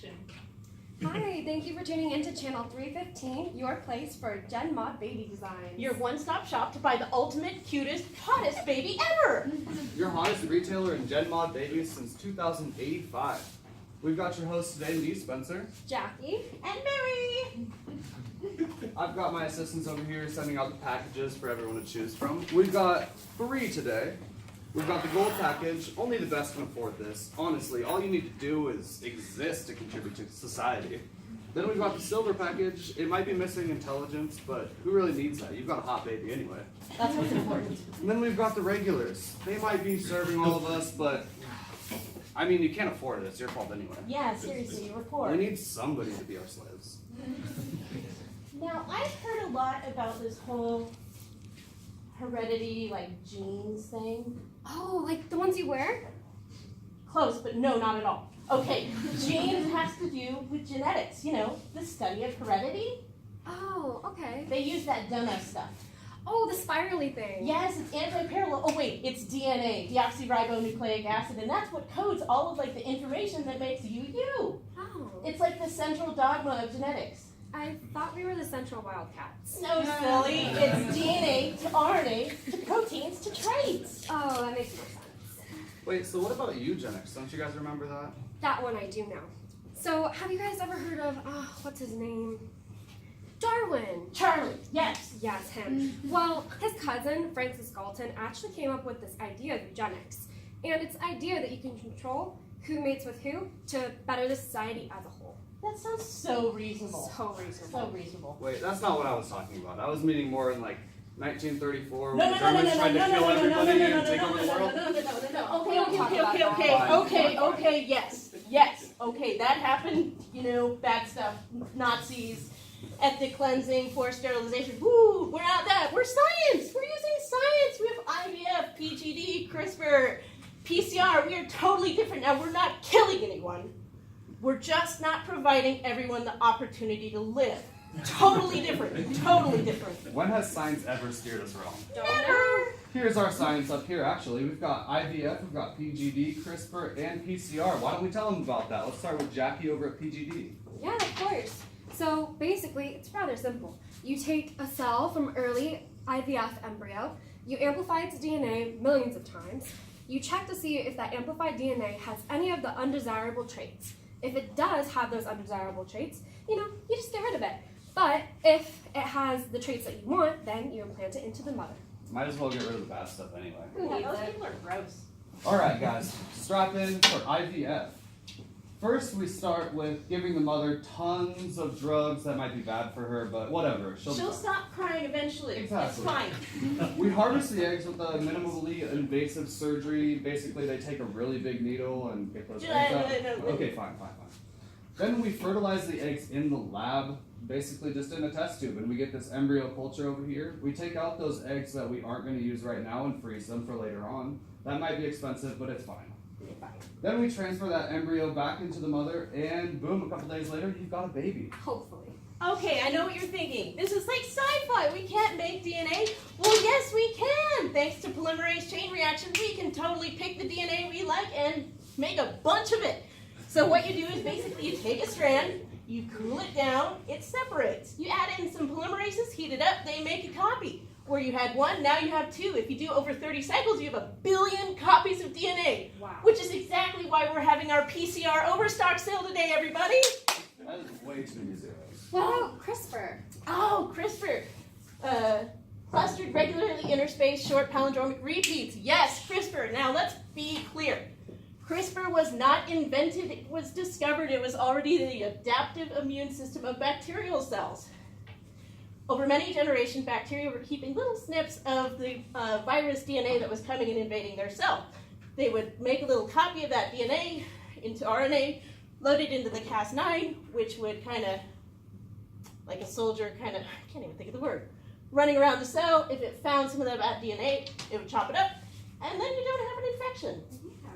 action. Hi, thank you for tuning into channel 315, your place for GenMod baby designs. Your one-stop shop to buy the ultimate, cutest, hottest baby ever. Your hottest retailer in GenMod babies since 2085. We've got your host today, me, Spencer. Jackie. And Mary. I've got my assistants over here sending out the packages for everyone to choose from. We've got 3 today. We've got the gold package. Only the best can afford this. Honestly, all you need to do is exist to contribute to society. Then we've got the silver package. It might be missing intelligence, but who really needs that? You've got a hot baby anyway. That's what's important. And then we've got the regulars. They might be serving all of us, but I mean, you can't afford it. It's your fault anyway. Yeah, seriously, We report. need somebody to be our slaves. Now, I've heard a lot about this whole heredity, genes thing. Oh, like the ones you wear? Close, but no, not at all. Okay, genes has to do with genetics, the study of heredity. Oh, okay. They use that donut stuff. Oh, the spirally thing. Yes, it's anti-parallel. Oh wait, it's DNA, deoxyribonucleic acid, and that's what codes all of the information that makes you you. Oh. It's like the central dogma of genetics. I thought we were the central wildcats. So silly. It's DNA to RNA to proteins to traits. Oh, that makes more sense. Wait, so what about eugenics? Don't you guys remember that? That one I do know. So, have you guys ever heard of, what's his name? Darwin. Charlie, yes. Yes, him. Well, his cousin, Francis Galton, actually came up with this idea of eugenics. And it's the idea that you can control who mates with who to better the society as a whole. That sounds so reasonable. So reasonable. So reasonable. Wait, that's not what I was talking about. I was meaning more in 1934 when No, the no, no, no, Germans no, tried no, to no, kill no, no, no, everybody no, and no, take no, over no, the no, world. no, no, no. We don't talk about that. Yes. Okay, that happened, bad stuff. Nazis, ethnic cleansing, forced sterilization. Woo, we're not that. We're science. We're using science. We have IVF, PGD, CRISPR, PCR. We are totally different. Now, we're not killing anyone. We're just not providing everyone the opportunity to live. Totally different. Totally different. When has science ever steered us wrong? Never. Here's our science up here, actually. We've got IVF, we've got PGD, CRISPR, and PCR. Why don't we tell them about that? Let's start with Jackie over at PGD. Yeah, of course. So basically, it's rather simple. You take a cell from early IVF embryo, you amplify its DNA millions of times, you check to see if that amplified DNA has any of the undesirable traits. If it does have those undesirable traits, you just get rid of it. But if it has the traits that you want, then you implant it into the mother. Might as well get rid of the bad stuff anyway. Yeah, those people are gross. Alright guys, strap in for IVF. First we start with giving the mother tons of drugs that might be bad for her, but whatever. She'll stop crying eventually. Exactly. It's fine. We harvest the eggs with a minimally invasive surgery. Basically, they take a really big needle and get those eggs out. Okay, fine. Then we fertilize the eggs in the lab, basically just in a test tube, and we get this embryo culture over here. We take out those eggs that we aren't going to use right now and freeze them for later on. That might be expensive, but it's fine. Then we transfer that embryo back into the mother, and boom, a couple days later, you've got a baby. Hopefully. Okay, I know what you're thinking. This is like sci-fi. We can't make DNA. Well, yes, we can. Thanks to polymerase chain reactions, we can totally pick the DNA we like and make a bunch of it. So what you do is basically you take a strand, you cool it down, it separates. You add in some polymerases, heat it up, they make a copy. Where you had 1, now you have 2. If you do over 30 cycles, you have 1 billion copies of DNA. Wow. Which is exactly why we're having our PCR overstock sale today, everybody. That is way too many zeros. What about CRISPR? Oh, CRISPR. Clustered regularly interspaced short palindromic repeats. Yes, CRISPR. Now let's be clear. CRISPR was not invented, it was discovered. It was already the adaptive immune system of bacterial cells. Over many generations, bacteria were keeping little snips of the virus DNA that was coming and invading their cell. They would make a little copy of that DNA into RNA, load it into the Cas9, which would kind of, like a soldier I can't even think of the word, running around the cell. If it found some of that bad DNA, it would chop it up, and then you don't have an infection.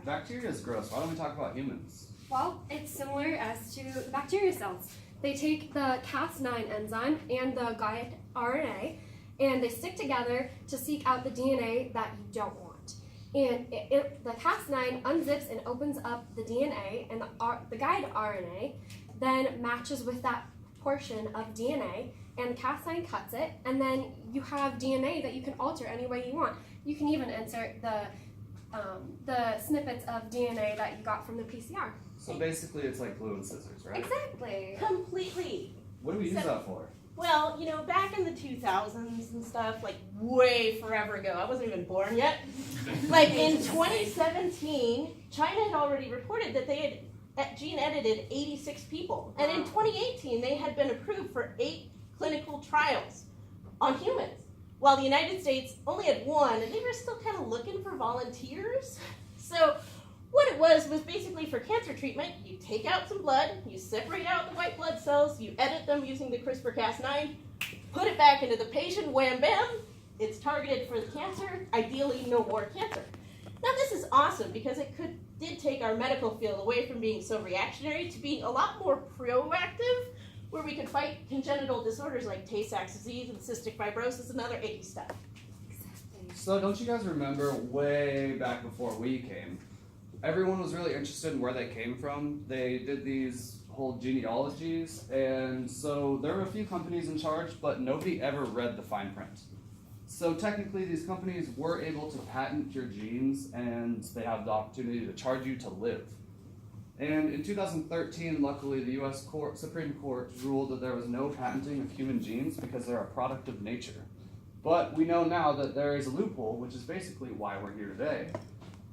Bacteria is gross. Why don't we talk about humans? Well, it's similar as to the bacteria cells. They take the Cas9 enzyme and the guide RNA, and they stick together to seek out the DNA that you don't want. And the Cas9 unzips and opens up the DNA, and the guide RNA then matches with that portion of DNA, and the Cas9 cuts it, and then you have DNA that you can alter any way you want. You can even insert the snippets of DNA that you got from the PCR. So basically it's like glue and scissors, right? Exactly. Completely. What do we use that for? Well, back in the 2000s and stuff, like way forever ago, I wasn't even born yet. Like in 2017, China had already reported that they had gene edited 86 people. And in 2018, they had been approved for 8 clinical trials on humans, while the United States only had 1, and they were still kind of looking for volunteers. So what it was basically for cancer treatment, you take out some blood, you separate out the white blood cells, you edit them using the CRISPR-Cas9, put it back into the patient, wham bam, it's targeted for the cancer, ideally no more cancer. Now this is awesome because it did take our medical field away from being so reactionary to being a lot more proactive, where we could fight congenital disorders like Tay-Sachs disease and cystic fibrosis and other icky stuff. So don't you guys remember way back before we came, everyone was really interested in where they came from. They did these whole genealogies, and so there were a few companies in charge, but nobody ever read the fine print. So technically these companies were able to patent your genes, and they have the opportunity to charge you to live. And in 2013, luckily, the U.S. Supreme Court ruled that there was no patenting of human genes because they're a product of nature. But we know now that there is a loophole, which is basically why we're here today.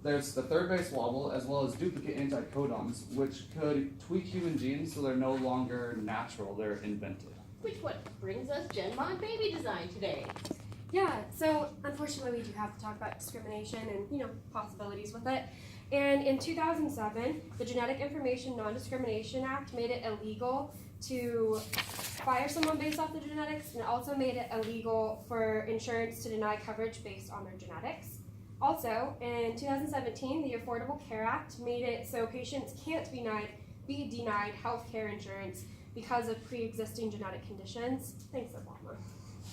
There's the third base wobble, as well as duplicate anticodons, which could tweak human genes so they're no longer natural, they're invented. Which brings us GenMod baby design today. Yeah, so unfortunately we do have to talk about discrimination and, possibilities with it. And in 2007, the Genetic Information Non-Discrimination Act made it illegal to fire someone based off their genetics, and it also made it illegal for insurance to deny coverage based on their genetics. Also, in 2017, the Affordable Care Act made it so patients can't be denied health care insurance because of pre-existing genetic conditions. Thanks, Obama.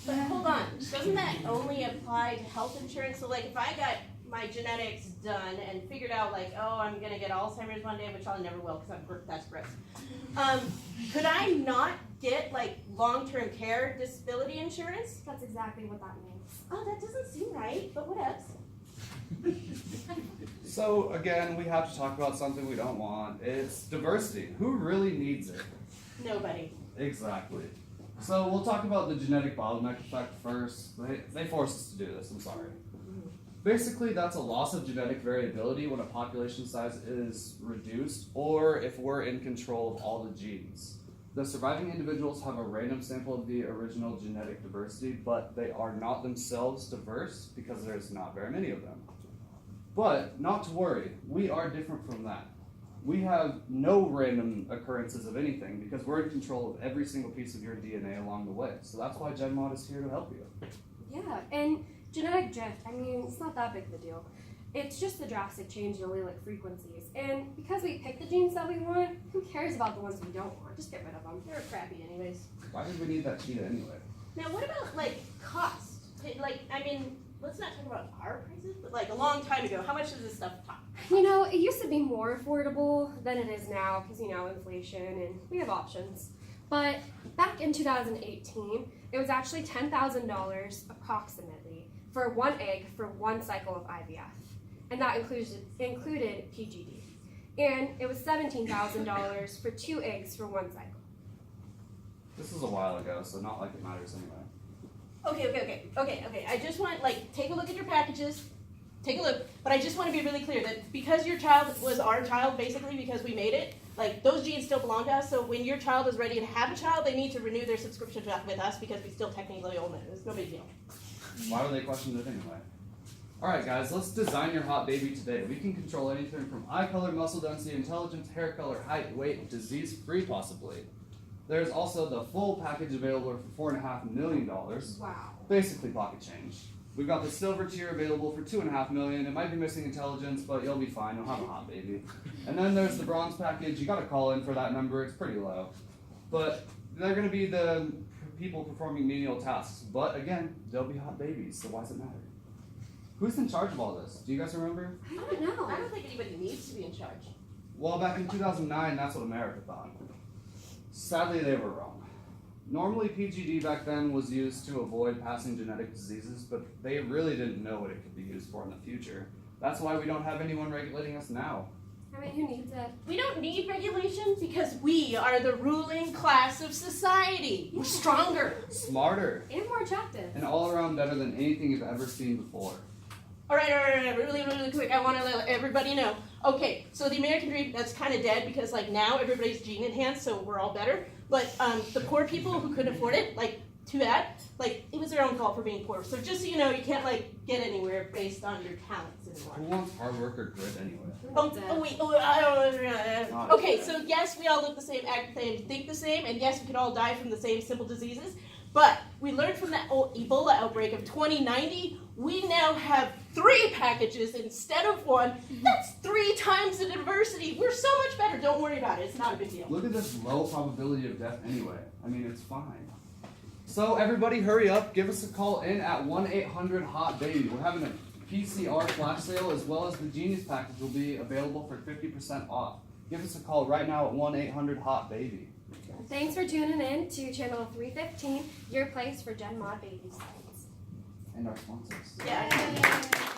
But hold on, doesn't that only apply to health insurance? So like if I got my genetics done and figured out like, oh, I'm gonna get Alzheimer's one day, which I never will because that's gross. Could I not get like long-term care disability insurance? That's exactly what that means. Oh, that doesn't seem right, but what else? So again, we have to talk about something we don't want. It's diversity. Who really needs it? Nobody. Exactly. So we'll talk about the genetic bottleneck effect first. They forced us to do this, I'm sorry. Basically, that's a loss of genetic variability when a population size is reduced, or if we're in control of all the genes. The surviving individuals have a random sample of the original genetic diversity, but they are not themselves diverse because there's not very many of them. But not to worry, we are different from that. We have no random occurrences of anything because we're in control of every single piece of your DNA along the way. So that's why GenMod is here to help you. Yeah, and genetic drift, it's not that big of a deal. It's just a drastic change in allelic frequencies. And because we pick the genes that we want, who cares about the ones we don't want? Just get rid of them. They're crappy anyways. Why did we need that cheetah anyway? Now what about like cost? Let's not talk about our prices, but like a long time ago, how much does this stuff cost? It used to be more affordable than it is now because, inflation and we have options. But back in 2018, it was actually $10,000 approximately for one egg for one cycle of IVF. And that included PGD. And it was $17,000 for 2 eggs for one cycle. This was a while ago, so not like it matters anyway. Okay. I just want, take a look at your packages. Take a look. But I just want to be really clear that because your child was our child, basically because we made it, those genes still belong to us. So when your child is ready to have a child, they need to renew their subscription with us because we still technically own it. It's no big deal. Why would they question it anyway? Alright guys, let's design your hot baby today. We can control anything from eye color, muscle density, intelligence, hair color, height, weight, disease-free possibly. There's also the full package available for $4.5 million. Wow. Basically pocket change. We've got the silver tier available for $2.5 million. It might be missing intelligence, but you'll be fine. You'll have a hot baby. And then there's the bronze package. You gotta call in for that number. It's pretty low. But they're gonna be the people performing menial tasks. But again, they'll be hot babies, so why does it matter? Who's in charge of all this? Do you guys remember? I don't know. I don't think anybody needs to be in charge. Well, back in 2009, that's what America thought. Sadly, they were wrong. Normally, PGD back then was used to avoid passing genetic diseases, but they really didn't know what it could be used for in the future. That's why we don't have anyone regulating us now. I mean, who needs it? We don't need regulation because we are the ruling class of society. We're stronger. Smarter. And more attractive. And all around better than anything you've ever seen before. All right, really quick. I want to let everybody know. Okay, so the American dream, that's kind of dead because like now everybody's gene enhanced, so we're all better. But the poor people who couldn't afford it, like too bad. Like it was their own fault for being poor. So just so you know, you can't like get anywhere based on your talents anymore. Who wants hard work or grit anyway? Okay, so yes, we all look the same, act the same, think the same, and yes, we could all die from the same simple diseases. But we learned from that old Ebola outbreak of 2090, we now have 3 packages instead of 1. That's 3 times the diversity. We're so much better. Don't worry about it. It's not a big deal. Look at this low probability of death anyway. I mean, it's fine. So everybody hurry up. Give us a call in at 1-800-HOT-BABY. We're having a PCR flash sale as well as the Genius package will be available for 50% off. Give us a call right now at 1-800-HOT-BABY. Thanks for tuning in to channel 315, your place for GenMod baby science. And our sponsors. Yeah.